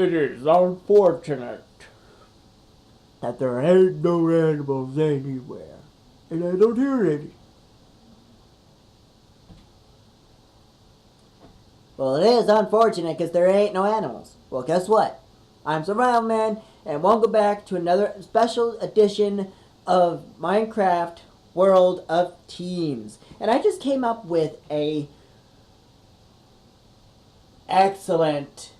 It is unfortunate that there ain't no animals anywhere, and I don't hear any. Well, it is unfortunate because there ain't no animals. Well, guess what? I'm Survival Man, and we'll go back to another special edition of Minecraft World of Teams. And I just came up with a excellent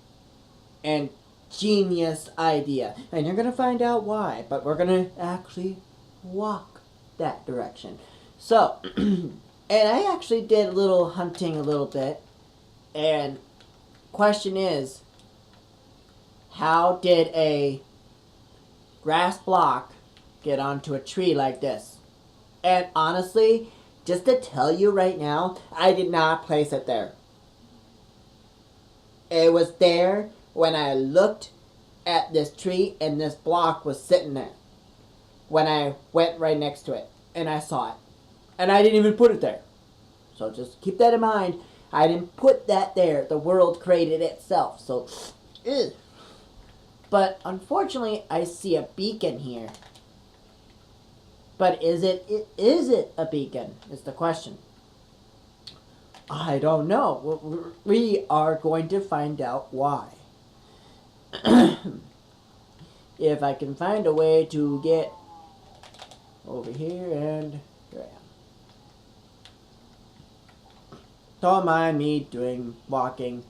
and genius idea. And you're going to find out why, but we're going to actually walk that direction. So, and I actually did a little hunting a little bit. And question is, how did a grass block get onto a tree like this? And honestly, just to tell you right now, I did not place it there. It was there when I looked at this tree and this block was sitting there. When I went right next to it and I saw it. And I didn't even put it there. So just keep that in mind. I didn't put that there. The world created itself. So, ugh. But unfortunately, I see a beacon here. But is it a beacon? Is the question. I don't know. We are going to find out why. If I can find a way to get over here, and here I am. Don't mind me doing walking.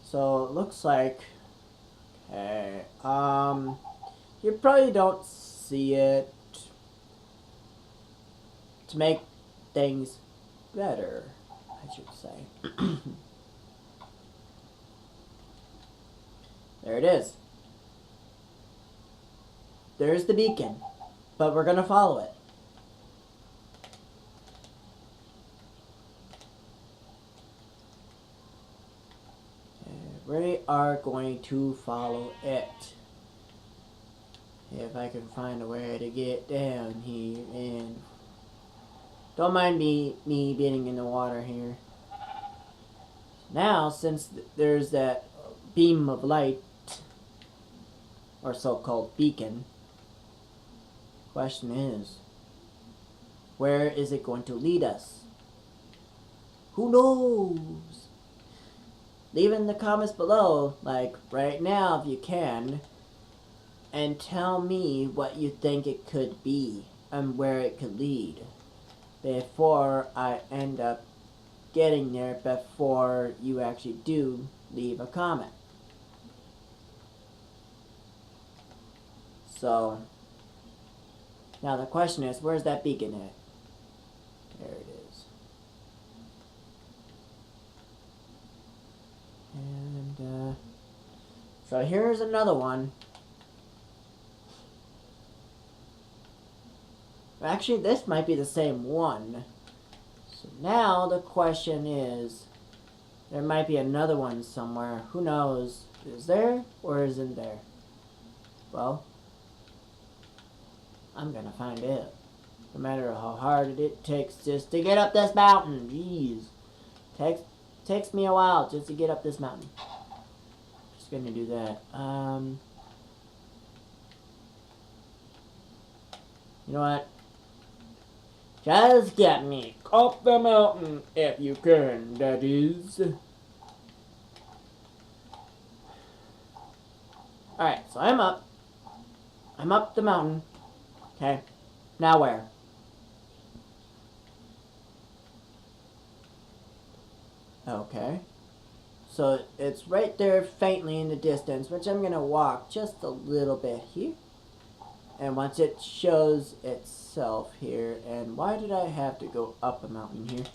So it looks like, okay, you probably don't see it. To make things better, I should say. There it is. There's the beacon, but we're gonna follow it. We are going to follow it. If I can find a way to get down here, and don't mind me being in the water here. Now, since there's that beam of light, or so-called beacon, question is, where is it going to lead us? Who knows? Leave in the comments below, like right now if you can, and tell me what you think it could be and where it could lead before I end up getting there, before you actually do leave a comment. So, now the question is, where's that beacon at? There it is. And, so here's another one. Actually, this might be the same one. So now the question is, there might be another one somewhere. Who knows? Is there or isn't there? Well, I'm gonna find out. No matter how hard it takes just to get up this mountain. Jeez. Takes me a while just to get up this mountain. Just gonna do that. You know what? Just get me up the mountain if you can, that is. Alright, so I'm up. I'm up the mountain. Okay. Now where? Okay. So it's right there faintly in the distance, which I'm going to walk just a little bit here. And once it shows itself here, and why did I have to go up a mountain here?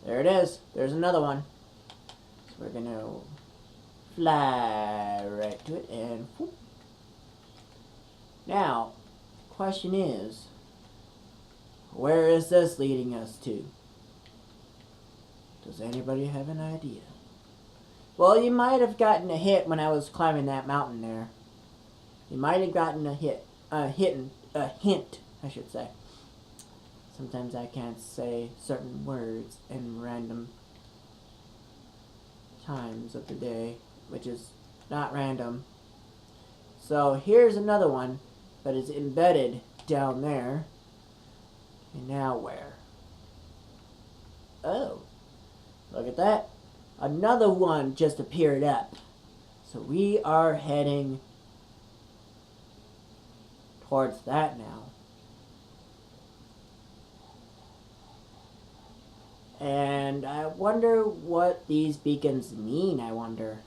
There it is. There's another one. So we're going to fly right to it and whoop. Now, question is, where is this leading us to? Does anybody have an idea? Well, you might have gotten a hit when I was climbing that mountain there. You might have gotten a hint, I should say. Sometimes I can't say certain words in random times of the day, which is not random. So here's another one, but it's embedded down there. And now where? Oh, look at that. Another one just appeared up. So we are heading towards that now. And I wonder what these beacons mean, I wonder.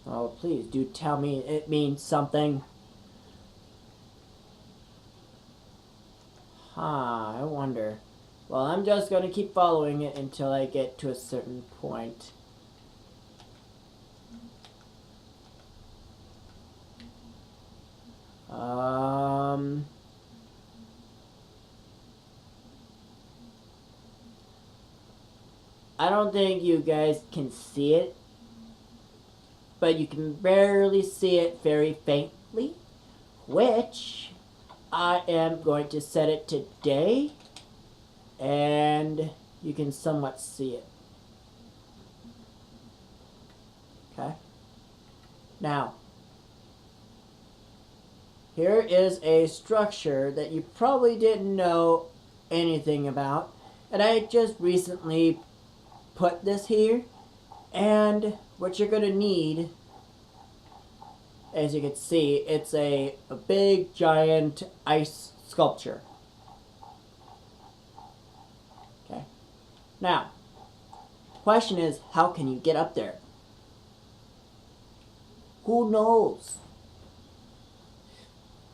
Oh, please do tell me it means something. I wonder. Well, I'm just going to keep following it until I get to a certain point. I don't think you guys can see it, but you can barely see it very faintly, which I am going to set it to day, and you can somewhat see it. Okay. Now, here is a structure that you probably didn't know anything about, and I just recently put this here, and what you're going to need, as you can see, it's a big giant ice sculpture. Okay. Now, question is, how can you get up there? Who knows?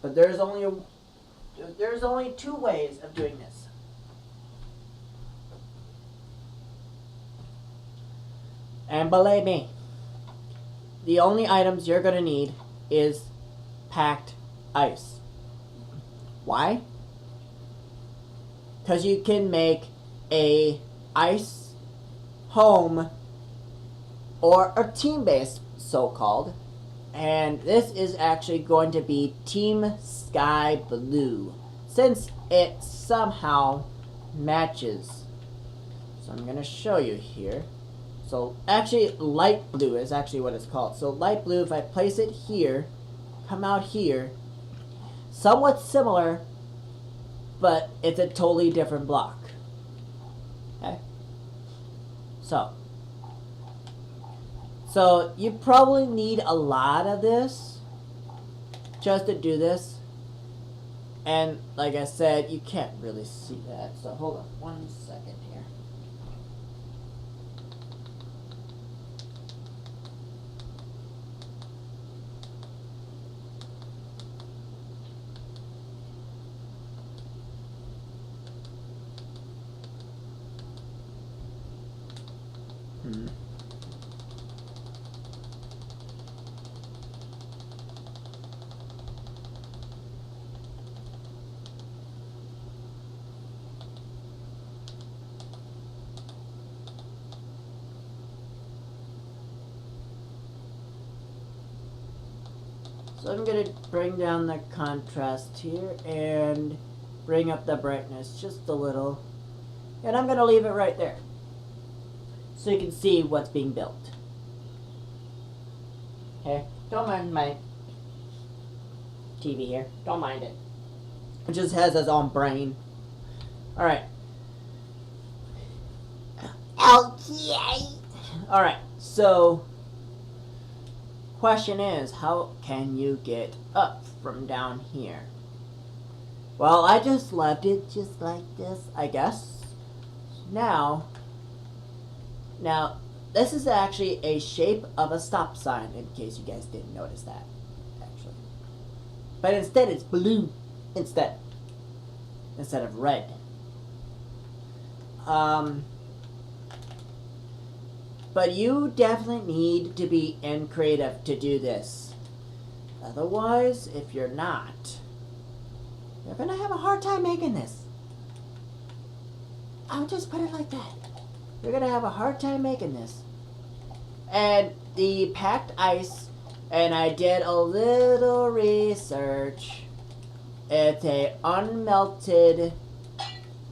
But there's only two ways of doing this. And believe me, the only items you're going to need is packed ice. Why? Because you can make a ice home or a team base, so-called. And this is actually going to be Team Sky Blue, since it somehow matches. So I'm going to show you here. So actually light blue is actually what it's called. So light blue, if I place it here, come out here, somewhat similar, but it's a totally different block. Okay? So you probably need a lot of this just to do this. And like I said, you can't really see that. So hold on 1 second here. So I'm going to bring down the contrast here and bring up the brightness just a little. And I'm going to leave it right there, so you can see what's being built. Okay, don't mind my TV here. Don't mind it. It just has its own brain. Alright. Okay. Alright, so question is, how can you get up from down here? Well, I just left it just like this, I guess. Now, this is actually a shape of a stop sign, in case you guys didn't notice that, actually. But instead, it's blue instead of red. But you definitely need to be in creative to do this. Otherwise, if you're not, you're going to have a hard time making this. I'll just put it like that. You're going to have a hard time making this. And the packed ice, and I did a little research. It's a unmelted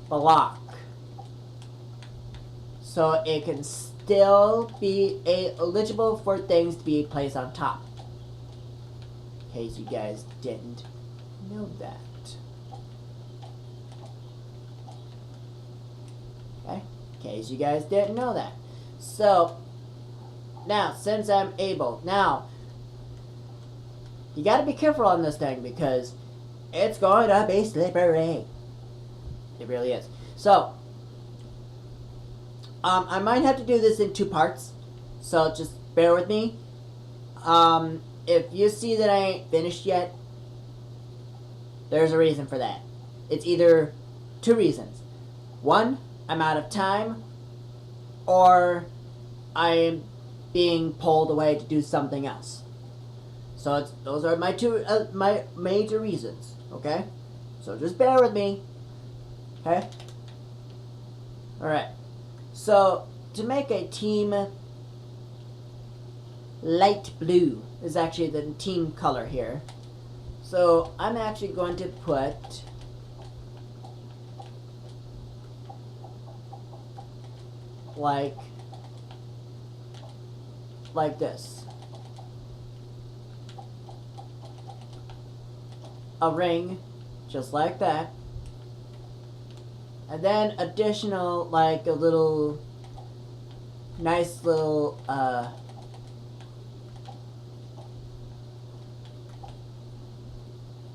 block. so it can still be eligible for things to be placed on top. In case you guys didn't know that. Okay, in case you guys didn't know that. So, now, since I'm able, now, you gotta be careful on this thing because it's going to be slippery. It really is. So, I might have to do this in 2 parts, so just bear with me. If you see that I ain't finished yet, there's a reason for that. It's either 2 reasons. 1, I'm out of time, or I'm being pulled away to do something else. So those are my 2 my major reasons. Okay, so just bear with me. Okay. All right. So to make a team light blue is actually the team color here. So I'm actually going to put like this. A ring, just like that. And then additional, like a little, nice little,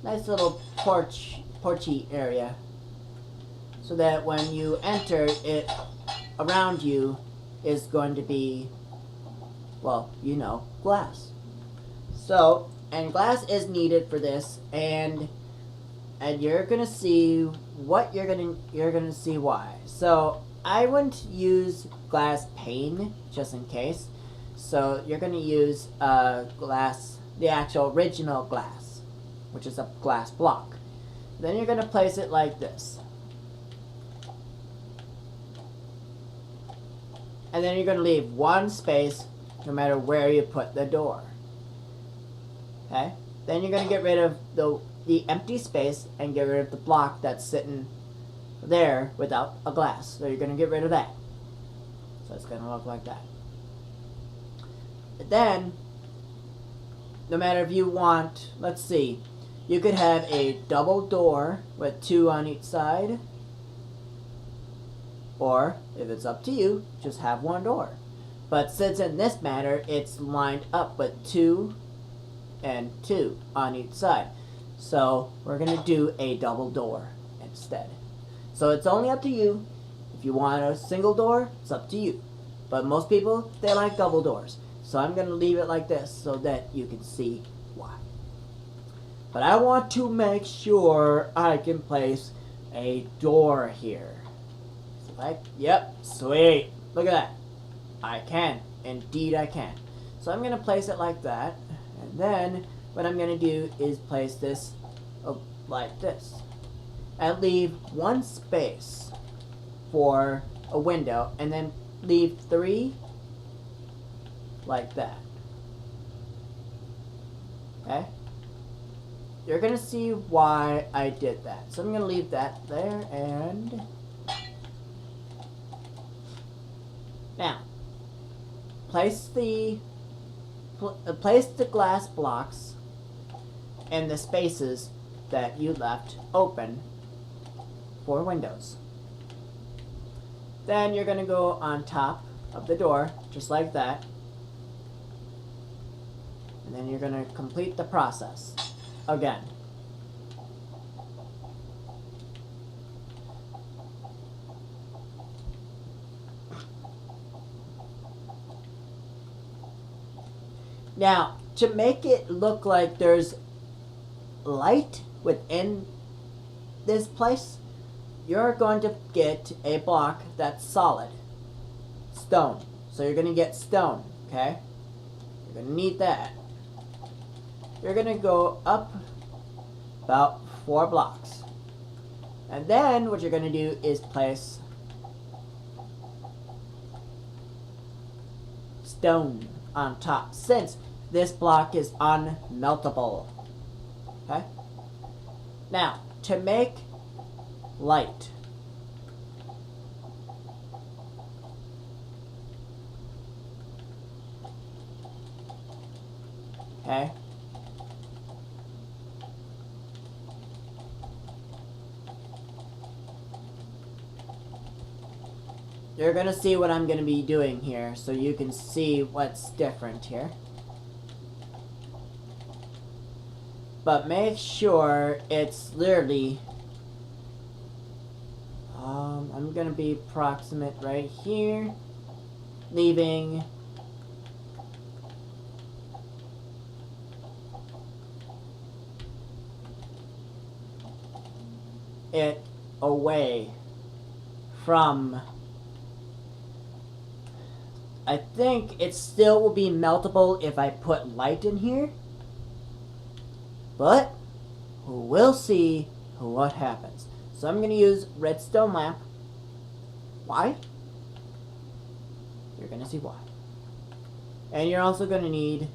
nice little porchy area. So that when you enter, it around you is going to be, well, you know, glass. So, and glass is needed for this, and you're gonna see what you're gonna see why. So I wouldn't use glass pane just in case. So you're gonna use glass, the actual original glass, which is a glass block. Then you're gonna place it like this. And then you're going to leave 1 space no matter where you put the door. Okay? Then you're going to get rid of the empty space and get rid of the block that's sitting there without a glass. So you're going to get rid of that. So it's going to look like that. But then, no matter if you want, let's see, you could have a double door with 2 on each side. Or, if it's up to you, just have 1 door. But since in this matter, it's lined up with 2 and 2 on each side. So, we're going to do a double door instead. So, it's only up to you. If you want a single door, it's up to you. But most people, they like double doors. So, I'm going to leave it like this so that you can see why. But I want to make sure I can place a door here. Like, yep, sweet. Look at that. I can. Indeed I can. So I'm going to place it like that. And then what I'm going to do is place this like this. And leave 1 space for a window. And then leave 3 like that. Okay? You're going to see why I did that. So I'm going to leave that there and... Now, place the glass blocks in the spaces that you left open for windows. Then you're going to go on top of the door, just like that. And then you're going to complete the process again. Now, to make it look like there's light within this place, you're going to get a block that's solid. Stone. So you're going to get stone, okay? You're going to need that. You're going to go up about 4 blocks. And then what you're going to do is place stone on top, since this block is unmeltable. Okay? Now, to make light, Okay? You're gonna see what I'm gonna be doing here, so you can see what's different here. But make sure it's literally... I'm gonna be approximate right here, leaving it away from... I think it still will be meltable if I put light in here, but we'll see what happens. So I'm going to use redstone lamp. Why? You're going to see why. And you're also going to need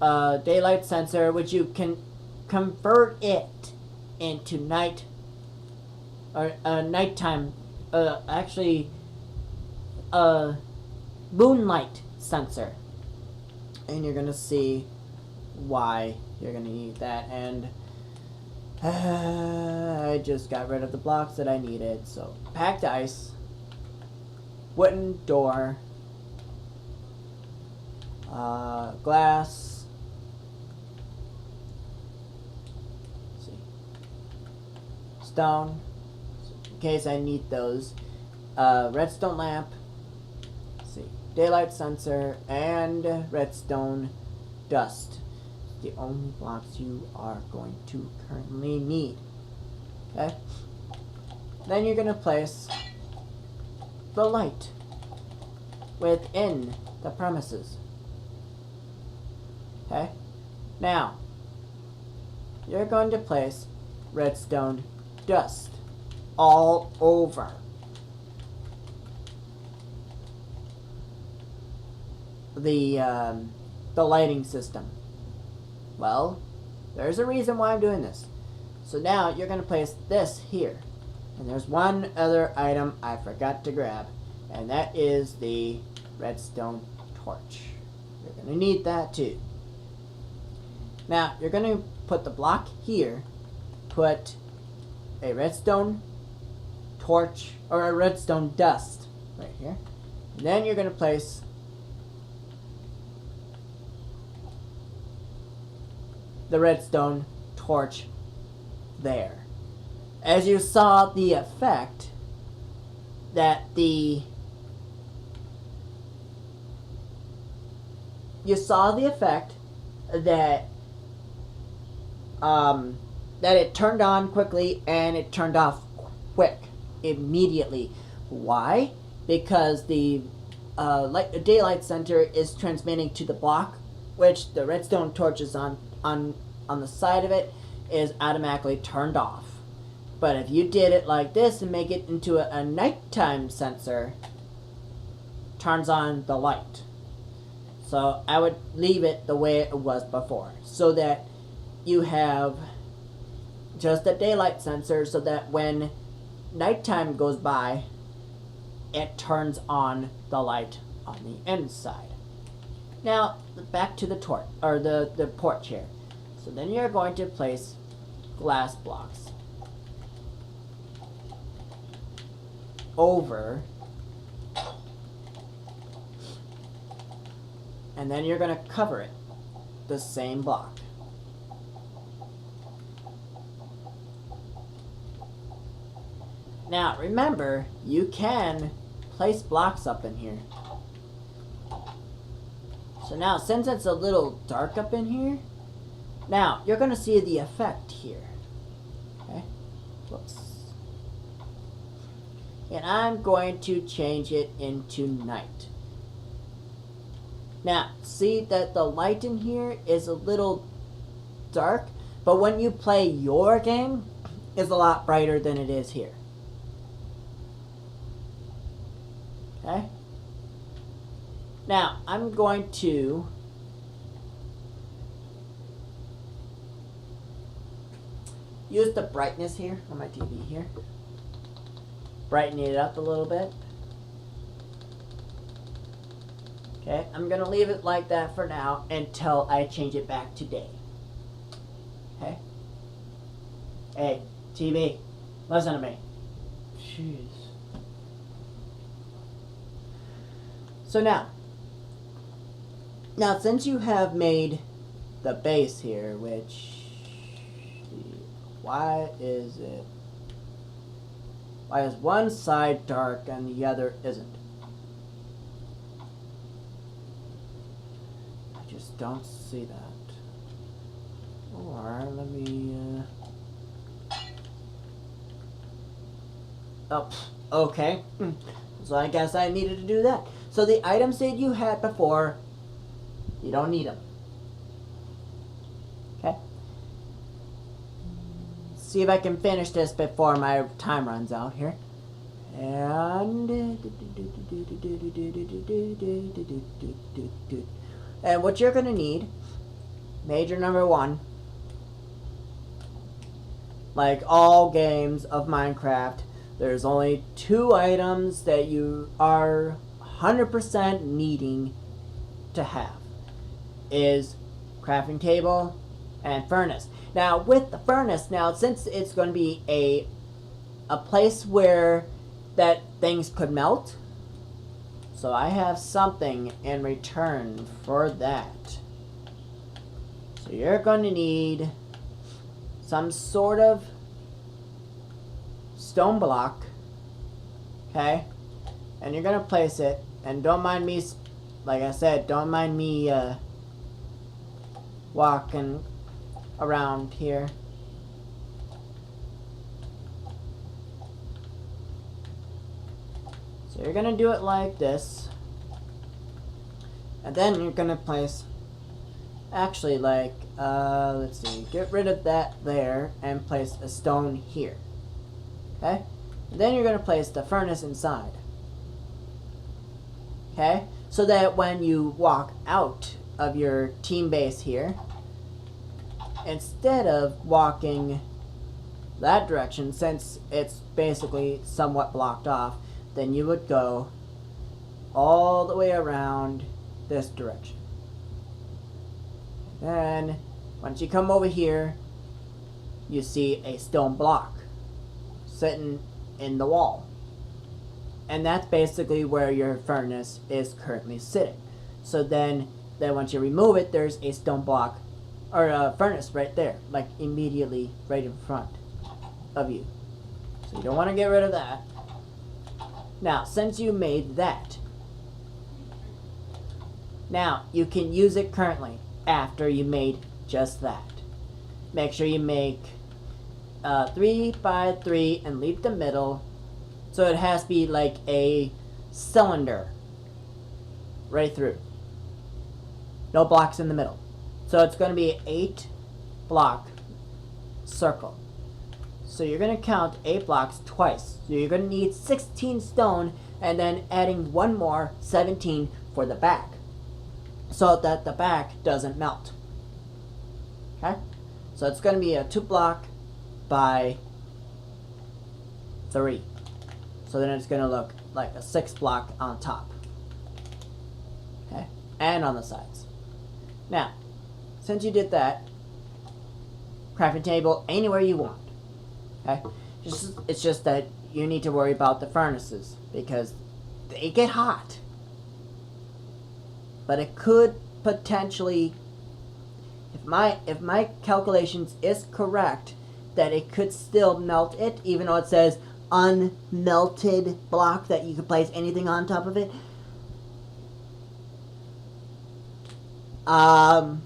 a daylight sensor, which you can convert it into night or nighttime. Actually, moonlight sensor. And you're going to see why you're going to need that. And I just got rid of the blocks that I needed. So, packed ice, wooden door, glass, let's see, stone, in case I need those, redstone lamp, let's see, daylight sensor, and redstone dust. The only blocks you are going to currently need. Okay? Then you're going to place the light within the premises. Okay? Now, you're going to place redstone dust all over the lighting system. Well, there's a reason why I'm doing this. So now you're going to place this here. And there's one other item I forgot to grab. And that is the redstone torch. You're going to need that too. Now, you're going to put the block here. Put a redstone torch, or a redstone dust right here. And then you're going to place the redstone torch there. As you saw the effect that the that it turned on quickly and it turned off quick immediately. Why? Because the daylight sensor is transmitting to the block, which the redstone torch is on the side of it, is automatically turned off. But if you did it like this and make it into a nighttime sensor, turns on the light. So I would leave it the way it was before, so that you have just a daylight sensor, so that when nighttime goes by, it turns on the light on the inside. Now, back to the torch, or the porch here. So then you're going to place glass blocks over, and then you're going to cover it the same block. Now, remember, you can place blocks up in here. So now, since it's a little dark up in here, now, you're going to see the effect here. Okay? Whoops. And I'm going to change it into night. Now, see that the light in here is a little dark, but when you play your game, it's a lot brighter than it is here. Okay? Now, I'm going to use the brightness here on my TV here. Brighten it up a little bit. Okay, I'm gonna leave it like that for now until I change it back to day. Okay? Hey, TV, listen to me. Jeez. So now since you have made the base here, which, why is one side dark and the other isn't? I just don't see that. Or let me oh, okay. So I guess I needed to do that. So the items that you had before, you don't need them. Okay? See if I can finish this before my time runs out here. And what you're gonna need, major number 1, like all games of Minecraft, there's only 2 items that you are 100% needing to have. Is crafting table and furnace. Now with the furnace, since it's going to be a place where that things could melt, so I have something in return for that. So you're going to need some sort of stone block, okay, and you're gonna place it, and don't mind me, like I said, don't mind me walking around here. So you're gonna do it like this, and then you're gonna place, actually, like, let's see, get rid of that there and place a stone here. Okay? And then you're going to place the furnace inside. Okay? So that when you walk out of your team base here, instead of walking that direction, since it's basically somewhat blocked off, then you would go all the way around this direction. Then, once you come over here, you see a stone block sitting in the wall. And that's basically where your furnace is currently sitting. So then once you remove it, there's a stone block, or a furnace right there, like immediately right in front of you. So you don't want to get rid of that. Now, since you made that, now you can use it currently after you made just that. Make sure you make 3 by 3 and leave the middle, so it has to be like a cylinder right through, no blocks in the middle. So it's going to be an 8 block circle. So you're going to count 8 blocks twice. So you're going to need 16 stone, and then adding one more, 17 for the back, so that the back doesn't melt. Okay? So it's going to be a 2 block by 3. So then it's going to look like a 6 block on top. Okay? And on the sides. Now, since you did that, crafting table anywhere you want. Okay? It's just that you need to worry about the furnaces, because they get hot. But it could potentially, if my calculations is correct, that it could still melt it, even though it says unmelted block, that you could place anything on top of it. I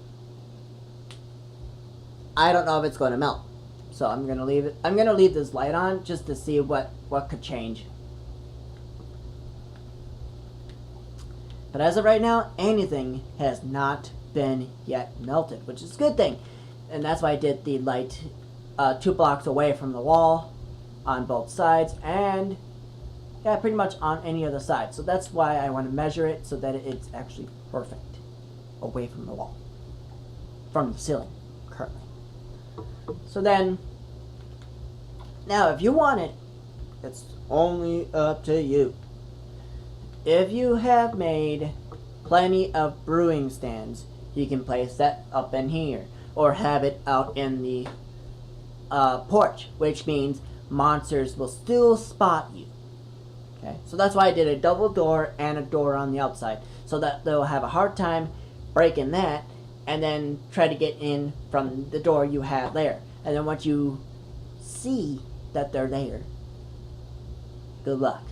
don't know if it's going to melt, so I'm gonna leave it. I'm gonna leave this light on just to see what could change. But as of right now, anything has not been yet melted, which is a good thing, and that's why I did the light 2 blocks away from the wall on both sides, and yeah, pretty much on any other side. So that's why I want to measure it so that it's actually perfect away from the wall, from the ceiling currently. So then, now if you want it, it's only up to you. If you have made plenty of brewing stands. You can place that up in here, or have it out in the porch, which means monsters will still spot you. Okay, so that's why I did a double door and a door on the outside, so that they'll have a hard time breaking that, and then try to get in from the door you have there. And then once you see that they're there, good luck.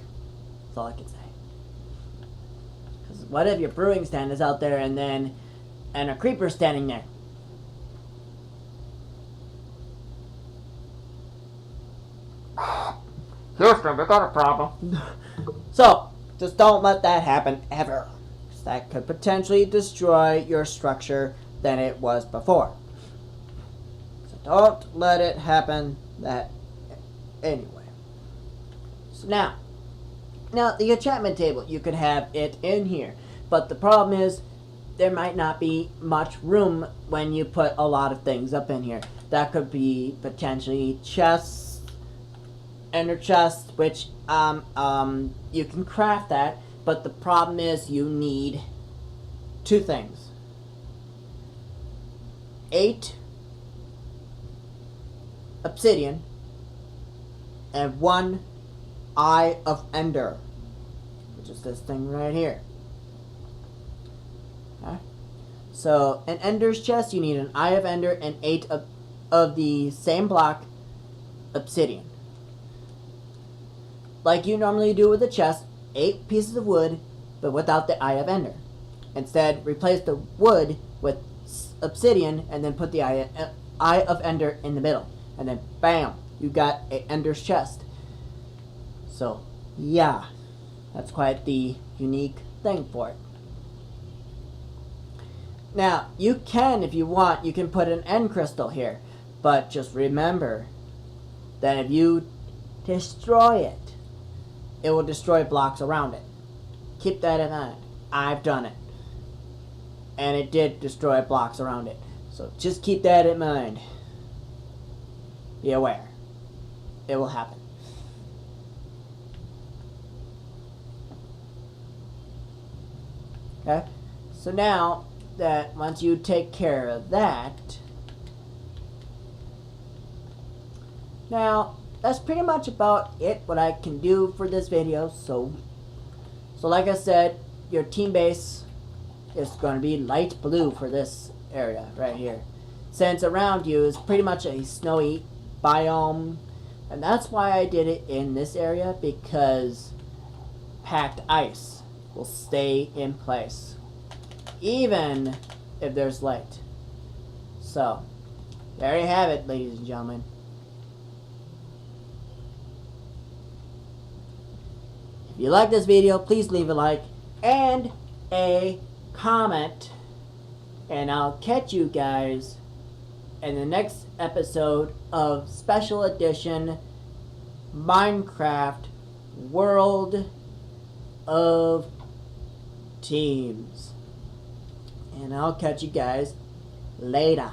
That's all I can say. Because what if your brewing stand is out there and a creeper standing there? Houston, we got a problem. So, just don't let that happen ever. 'Cause that could potentially destroy your structure than it was before. So don't let it happen that anyway. So now the enchantment table, you could have it in here. But the problem is there might not be much room when you put a lot of things up in here. That could be potentially chests, ender chest, which you can craft that, but the problem is you need two things: 8 obsidian and 1 eye of ender, which is this thing right here. Okay? So an ender's chest, you need an eye of ender and 8 of the same block obsidian. Like you normally do with a chest, 8 pieces of wood, but without the eye of ender. Instead, replace the wood with obsidian, and then put the eye of ender in the middle. And then, bam, you got an ender's chest. So, yeah, that's quite the unique thing for it. Now, you can, if you want, you can put an end crystal here. But just remember that if you destroy it, it will destroy blocks around it. Keep that in mind. I've done it. And it did destroy blocks around it. So just keep that in mind. Be aware. It will happen. Okay? So now that once you take care of that, now that's pretty much about it, what I can do for this video. So like I said, your team base is going to be light blue for this area right here, since around you is pretty much a snowy biome, and that's why I did it in this area, because packed ice will stay in place even if there's light. So there you have it, ladies and gentlemen. If you like this video, please leave a like and a comment, and I'll catch you guys in the next episode of Special Edition Minecraft World of Teams. And I'll catch you guys later.